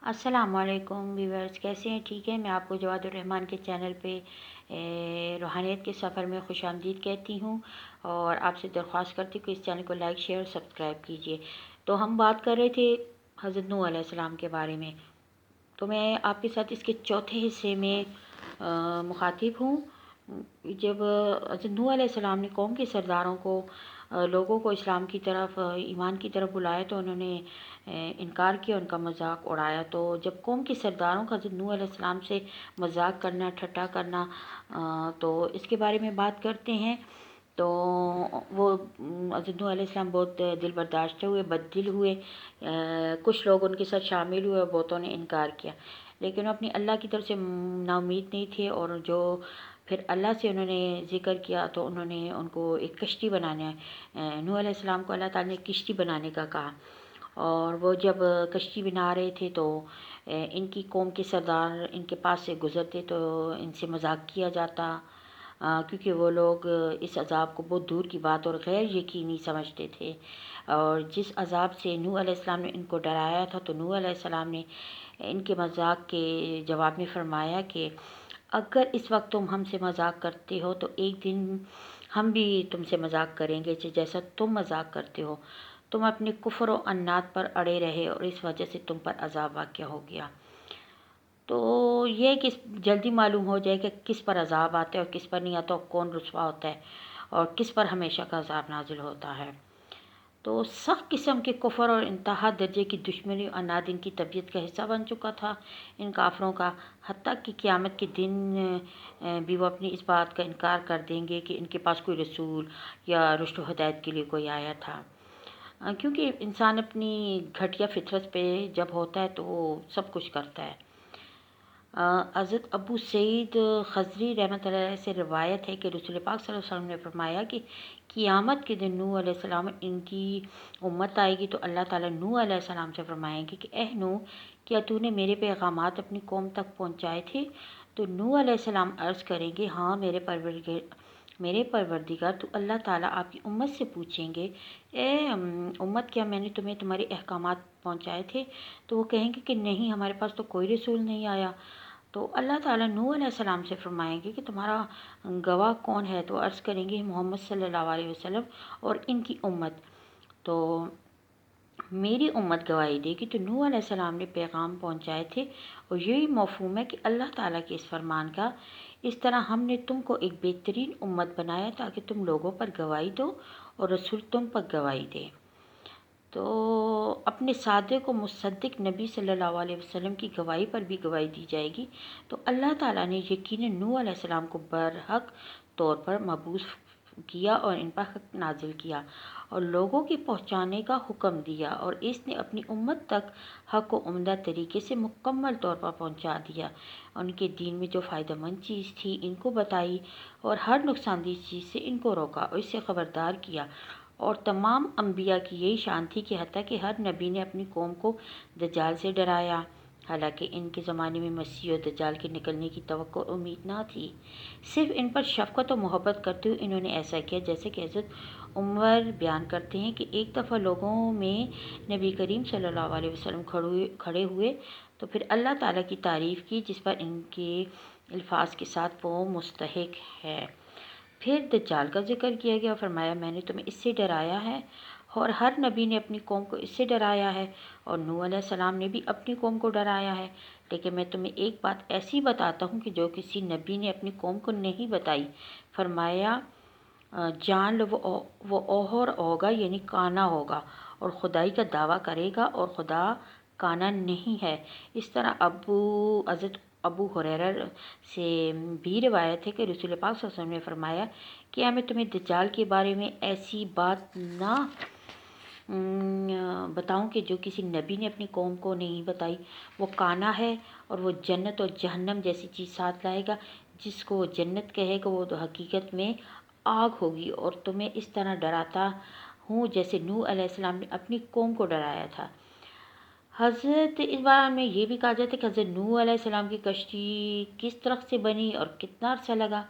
السلام علیکم ویورز، کیسے ہیں؟ ٹھیک ہے۔ میں آپ کو جواد الرحمن کے چینل پہ روحانیت کے سفر میں خوش آمدید کہتی ہوں، اور آپ سے درخواست کرتی ہوں کہ اس چینل کو لائک، شیئر اور سبسکرائب کیجیے۔ تو ہم بات کر رہے تھے حضرت نوح علیہ السلام کے بارے میں، تو میں آپ کے ساتھ اس کے چوتھے حصے میں مخاطب ہوں۔ جب حضرت نوح علیہ السلام نے قوم کے سرداروں کو، لوگوں کو اسلام کی طرف، ایمان کی طرف بلایا تو انہوں نے انکار کیا، ان کا مذاق اڑایا۔ تو جب قوم کے سرداروں کا حضرت نوح علیہ السلام سے مذاق کرنا، ٹھٹا کرنا، تو اس کے بارے میں بات کرتے ہیں۔ تو وہ حضرت نوح علیہ السلام بہت دل برداشت ہوئے، بد دل ہوئے، کچھ لوگ ان کے ساتھ شامل ہوئے اور بہتوں نے انکار کیا، لیکن وہ اپنی اللہ کی طرف سے نا امید نہیں تھے، اور جو پھر اللہ سے انہوں نے ذکر کیا تو انہوں نے ان کو ایک کشتی بنانا، نوح علیہ السلام کو اللہ تعالیٰ نے کشتی بنانے کا کہا، اور وہ جب کشتی بنا رہے تھے تو ان کی قوم کے سردار ان کے پاس سے گزرتے تو ان سے مذاق کیا جاتا، کیونکہ وہ لوگ اس عذاب کو بہت دور کی بات اور غیر یقینی سمجھتے تھے، اور جس عذاب سے نوح علیہ السلام نے ان کو ڈرایا تھا تو نوح علیہ السلام نے ان کے مذاق کے جواب میں فرمایا کہ اگر اس وقت تم ہم سے مذاق کرتے ہو تو ایک دن ہم بھی تم سے مذاق کریں گے، جیسا تم مذاق کرتے ہو۔ تم اپنے کفر و عناد پر اڑے رہے اور اس وجہ سے تم پر عذاب واقع ہو گیا۔ تو یہ کہ جلدی معلوم ہو جائے کہ کس پر عذاب آتا ہے اور کس پر نہیں آتا، اور کون رسوا ہوتا ہے اور کس پر ہمیشہ کا عذاب نازل ہوتا ہے۔ تو سخت قسم کے کفر اور انتہا درجے کی دشمنی اور عناد ان کی طبیعت کا حصہ بن چکا تھا ان کافروں کا، حتیٰ کہ قیامت کے دن بھی وہ اپنی اس بات کا انکار کر دیں گے کہ ان کے پاس کوئی رسول یا رشد و ہدایت کے لیے کوئی آیا تھا، کیونکہ انسان اپنی گھٹیا فطرت پہ جب ہوتا ہے تو وہ سب کچھ کرتا ہے۔ حضرت ابو سعید خضری رحمۃ اللہ علیہ سے روایت ہے کہ رسول پاک صلی اللہ علیہ وسلم نے فرمایا کہ قیامت کے دن نوح علیہ السلام ان کی امت آئے گی تو اللہ تعالیٰ نوح علیہ السلام سے فرمائیں گے کہ اے نوح، کیا تو نے میرے پیغامات اپنی قوم تک پہنچائے تھے؟ تو نوح علیہ السلام عرض کریں گے ہاں میرے پروردگار، تو اللہ تعالیٰ آپ کی امت سے پوچھیں گے اے امت، کیا میں نے تمہیں تمہارے احکامات پہنچائے تھے؟ تو وہ کہیں گے کہ نہیں، ہمارے پاس تو کوئی رسول نہیں آیا۔ تو اللہ تعالیٰ نوح علیہ السلام سے فرمائیں گے کہ تمہارا گواہ کون ہے؟ تو عرض کریں گے محمد صلی اللہ علیہ وسلم اور ان کی امت۔ تو میری امت گواہی دے گی۔ تو نوح علیہ السلام نے پیغام پہنچائے تھے، اور یہی مفہوم ہے کہ اللہ تعالیٰ کے اس فرمان کا، اس طرح ہم نے تم کو ایک بہترین امت بنایا تاکہ تم لوگوں پر گواہی دو اور رسول تم پر گواہی دے۔ تو اپنے صادق و مصدق نبی صلی اللہ علیہ وسلم کی گواہی پر بھی گواہی دی جائے گی۔ تو اللہ تعالیٰ نے یقیناً نوح علیہ السلام کو برحق طور پر مبعوث کیا اور ان پر حق نازل کیا اور لوگوں کے پہنچانے کا حکم دیا، اور اس نے اپنی امت تک حق و عمدہ طریقے سے مکمل طور پر پہنچا دیا، ان کے دین میں جو فائدہ مند چیز تھی ان کو بتائی، اور ہر نقصان دہ چیز سے ان کو روکا اور اس سے خبردار کیا۔ اور تمام انبیاء کی یہی شان تھی کہ حتیٰ کہ ہر نبی نے اپنی قوم کو دجال سے ڈرایا، حالانکہ ان کے زمانے میں مسیح اور دجال کے نکلنے کی توقع اور امید نہ تھی، صرف ان پر شفقت و محبت کرتے ہوئے انہوں نے ایسا کیا۔ جیسے کہ حضرت عمر بیان کرتے ہیں کہ ایک دفعہ لوگوں میں نبی کریم صلی اللہ علیہ وسلم کھڑے ہوئے تو پھر اللہ تعالیٰ کی تعریف کی جس پر ان کے الفاظ کے ساتھ وہ مستحق ہے۔ پھر دجال کا ذکر کیا گیا، فرمایا میں نے تمہیں اس سے ڈرایا ہے، اور ہر نبی نے اپنی قوم کو اس سے ڈرایا ہے، اور نوح علیہ السلام نے بھی اپنی قوم کو ڈرایا ہے، لیکن میں تمہیں ایک بات ایسی بتاتا ہوں کہ جو کسی نبی نے اپنی قوم کو نہیں بتائی۔ فرمایا جان لو وہ اوہر ہوگا، یعنی کانا ہوگا، اور خدائی کا دعویٰ کرے گا اور خدا کانا نہیں ہے۔ اس طرح حضرت ابو ہریرہ سے بھی روایت ہے کہ رسول پاک صلی اللہ علیہ وسلم نے فرمایا کیا میں تمہیں دجال کے بارے میں ایسی بات نہ بتاؤں کہ جو کسی نبی نے اپنی قوم کو نہیں بتائی؟ وہ کانا ہے، اور وہ جنت اور جہنم جیسی چیز ساتھ لائے گا، جس کو وہ جنت کہے گا وہ تو حقیقت میں آگ ہوگی، اور تمہیں اس طرح ڈراتا ہوں جیسے نوح علیہ السلام نے اپنی قوم کو ڈرایا تھا۔ حضرت اس بارے میں یہ بھی کہا جاتا ہے کہ حضرت نوح علیہ السلام کی کشتی کس طرح سے بنی اور کتنا عرصہ لگا۔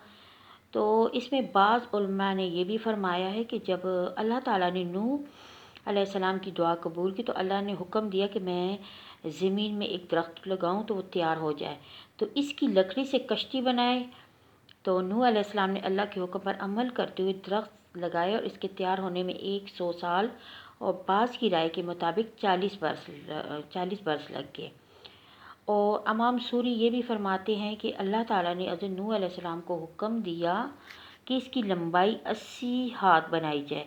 تو اس میں بعض علماء نے یہ بھی فرمایا ہے کہ جب اللہ تعالیٰ نے نوح علیہ السلام کی دعا قبول کی تو اللہ نے حکم دیا کہ میں زمین میں ایک درخت لگاؤں تو وہ تیار ہو جائے، تو اس کی لکڑی سے کشتی بنائے۔ تو نوح علیہ السلام نے اللہ کے حکم پر عمل کرتے ہوئے درخت لگائے اور اس کے تیار ہونے میں 100 سال اور بعض کی رائے کے مطابق 40 برس لگ گئے۔ اور امام سوری یہ بھی فرماتے ہیں کہ اللہ تعالیٰ نے حضرت نوح علیہ السلام کو حکم دیا کہ اس کی لمبائی 80 ہاتھ بنائی جائے،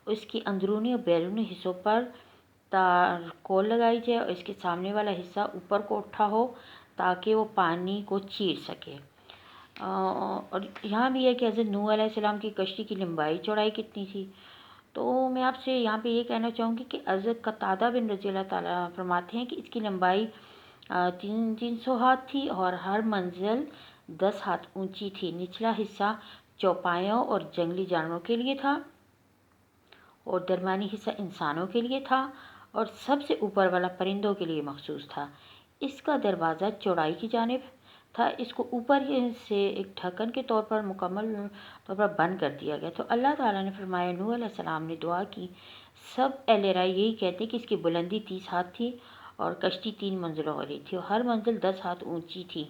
اس کے اندرونی اور بیرونی حصوں پر تارکول لگائی جائے اور اس کے سامنے والا حصہ اوپر کو اٹھا ہو تاکہ وہ پانی کو چیر سکے۔ اور یہاں بھی ہے کہ حضرت نوح علیہ السلام کی کشتی کی لمبائی چوڑائی کتنی تھی؟ تو میں آپ سے یہاں پہ یہ کہنا چاہوں گی کہ حضرت قتادہ بن رضی اللہ تعالیٰ فرماتے ہیں کہ اس کی لمبائی 300 ہاتھ تھی اور ہر منزل 10 ہاتھ اونچی تھی۔ نچلا حصہ چوپایوں اور جنگلی جانوروں کے لیے تھا اور درمیانی حصہ انسانوں کے لیے تھا اور سب سے اوپر والا پرندوں کے لیے مخصوص تھا۔ اس کا دروازہ چوڑائی کی جانب تھا، اس کو اوپر سے ایک ڈھکن کے طور پر مکمل طور پر بند کر دیا گیا۔ تو اللہ تعالیٰ نے فرمایا، نوح علیہ السلام نے دعا کی۔ سب اہل رائے یہی کہتے ہیں کہ اس کی بلندی 30 ہاتھ تھی اور کشتی 3 منزلوں والی تھی اور ہر منزل 10 ہاتھ اونچی تھی۔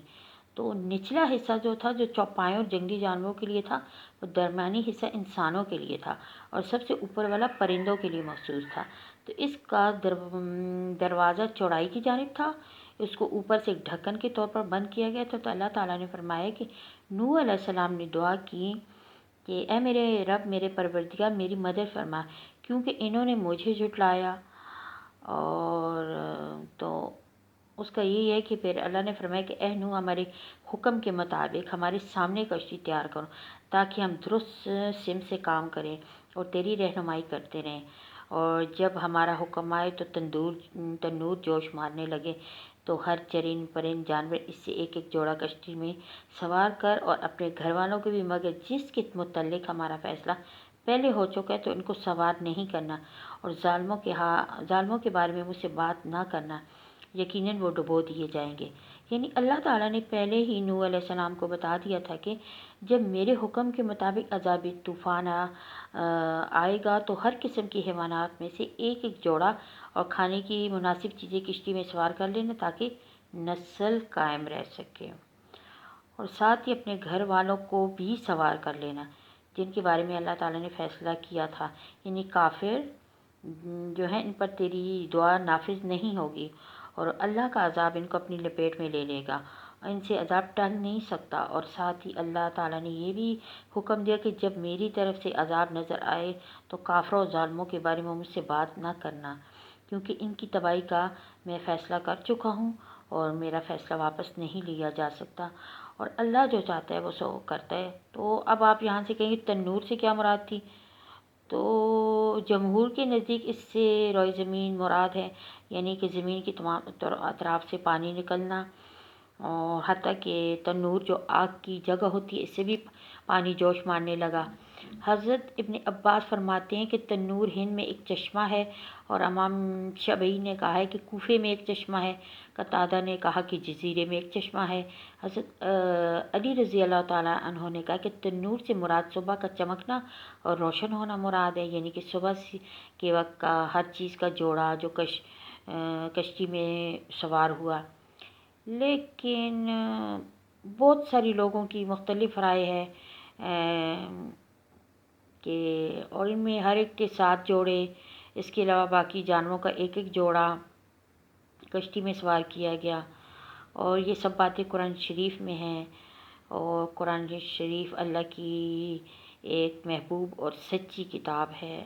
تو نچلا حصہ جو تھا جو چوپایوں اور جنگلی جانوروں کے لیے تھا، وہ درمیانی حصہ انسانوں کے لیے تھا اور سب سے اوپر والا پرندوں کے لیے مخصوص تھا۔ تو اس کا دروازہ چوڑائی کی جانب تھا، اس کو اوپر سے ایک ڈھکن کے طور پر بند کیا گیا تھا۔ تو اللہ تعالیٰ نے فرمایا کہ نوح علیہ السلام نے دعا کی کہ اے میرے رب، میرے پروردگار، میری مدد فرما، کیونکہ انہوں نے مجھے جھٹلایا۔ اور تو اس کا یہی ہے کہ پھر اللہ نے فرمایا کہ اے نوح، ہمارے حکم کے مطابق ہمارے سامنے کشتی تیار کرو تاکہ ہم درست سمت سے کام کریں اور تیری رہنمائی کرتے رہیں، اور جب ہمارا حکم آئے تو تنور جوش مارنے لگے تو ہر چرند پرند جانور اس سے ایک ایک جوڑا کشتی میں سوار کر اور اپنے گھر والوں کو بھی، مگر جس کے متعلق ہمارا فیصلہ پہلے ہو چکا ہے تو ان کو سوار نہیں کرنا، اور ظالموں کے بارے میں مجھ سے بات نہ کرنا، یقیناً وہ ڈبو دیے جائیں گے۔ یعنی اللہ تعالیٰ نے پہلے ہی نوح علیہ السلام کو بتا دیا تھا کہ جب میرے حکم کے مطابق عذاب طوفان آئے گا تو ہر قسم کی حیوانات میں سے ایک ایک جوڑا اور کھانے کی مناسب چیزیں کشتی میں سوار کر لینا تاکہ نسل قائم رہ سکے، اور ساتھ ہی اپنے گھر والوں کو بھی سوار کر لینا جن کے بارے میں اللہ تعالیٰ نے فیصلہ کیا تھا، یعنی کافر جو ہیں ان پر تیری دعا نافذ نہیں ہوگی اور اللہ کا عذاب ان کو اپنی لپیٹ میں لے لے گا، ان سے عذاب ٹل نہیں سکتا۔ اور ساتھ ہی اللہ تعالیٰ نے یہ بھی حکم دیا کہ جب میری طرف سے عذاب نظر آئے تو کافروں اور ظالموں کے بارے میں مجھ سے بات نہ کرنا، کیونکہ ان کی تباہی کا میں فیصلہ کر چکا ہوں اور میرا فیصلہ واپس نہیں لیا جا سکتا، اور اللہ جو چاہتا ہے وہ سو کرتا ہے۔ تو اب آپ یہاں سے کہیں گے تنور سے کیا مراد تھی؟ تو جمہور کے نزدیک اس سے روئے زمین مراد ہے، یعنی کہ زمین کی تمام اطراف سے پانی نکلنا، اور حتیٰ کہ تنور جو آگ کی جگہ ہوتی ہے اس سے بھی پانی جوش مارنے لگا۔ حضرت ابن عباس فرماتے ہیں کہ تنور ہند میں ایک چشمہ ہے، اور امام شبعی نے کہا ہے کہ کوفے میں ایک چشمہ ہے، قتادہ نے کہا کہ جزیرے میں ایک چشمہ ہے۔ حضرت علی رضی اللہ تعالیٰ عنہ نے کہا کہ تنور سے مراد صبح کا چمکنا اور روشن ہونا مراد ہے، یعنی کہ صبح کے وقت کا ہر چیز کا جوڑا جو کشتی میں سوار ہوا۔ لیکن بہت ساری لوگوں کی مختلف رائے ہے کہ اور ان میں ہر ایک کے 7 جوڑے، اس کے علاوہ باقی جانوروں کا ایک ایک جوڑا کشتی میں سوار کیا گیا، اور یہ سب باتیں قرآن شریف میں ہیں، اور قرآن شریف اللہ کی ایک محبوب اور سچی کتاب ہے،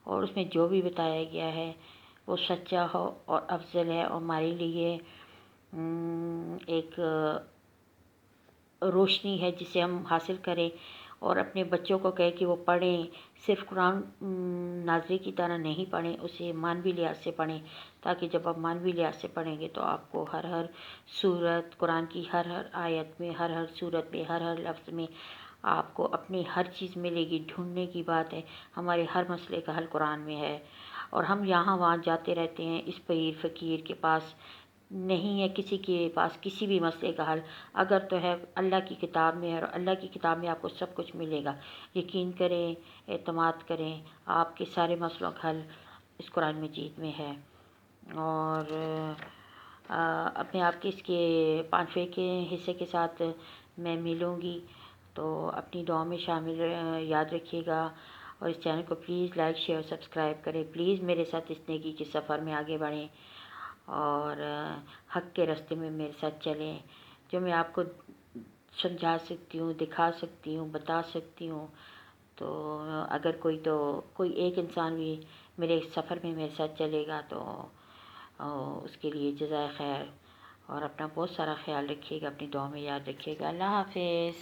اور اس میں جو بھی بتایا گیا ہے وہ سچا ہو اور افضل ہے، اور ہمارے لیے ایک روشنی ہے جسے ہم حاصل کریں اور اپنے بچوں کو کہے کہ وہ پڑھیں، صرف قرآن ناظری کی طرح نہیں پڑھیں، اسے معنوی لحاظ سے پڑھیں، تاکہ جب آپ معنوی لحاظ سے پڑھیں گے تو آپ کو ہر صورت قرآن کی ہر آیت میں، ہر صورت میں، ہر لفظ میں آپ کو اپنی ہر چیز ملے گی۔ ڈھونڈنے کی بات ہے، ہمارے ہر مسئلے کا حل قرآن میں ہے، اور ہم یہاں وہاں جاتے رہتے ہیں، اس پیر فقیر کے پاس نہیں ہے کسی کے پاس کسی بھی مسئلے کا حل، اگر تو ہے اللہ کی کتاب میں ہے، اور اللہ کی کتاب میں آپ کو سب کچھ ملے گا۔ یقین کریں، اعتماد کریں، آپ کے سارے مسئلوں کا حل اس قرآن مجید میں ہے۔ اور اپنے آپ کے اس کے 5ویں کے حصے کے ساتھ میں ملوں گی، تو اپنی دعا میں شامل یاد رکھیے گا، اور اس چینل کو پلیز لائک شیئر سبسکرائب کریں۔ پلیز میرے ساتھ اس نیکی کے سفر میں آگے بڑھیں اور حق کے راستے میں میرے ساتھ چلیں۔ جو میں آپ کو سمجھا سکتی ہوں، دکھا سکتی ہوں، بتا سکتی ہوں، تو اگر کوئی ایک انسان بھی میرے سفر میں میرے ساتھ چلے گا تو اس کے لیے جزائے خیر، اور اپنا بہت سارا خیال رکھیے گا، اپنی دعا میں یاد رکھیے گا۔ اللہ حافظ۔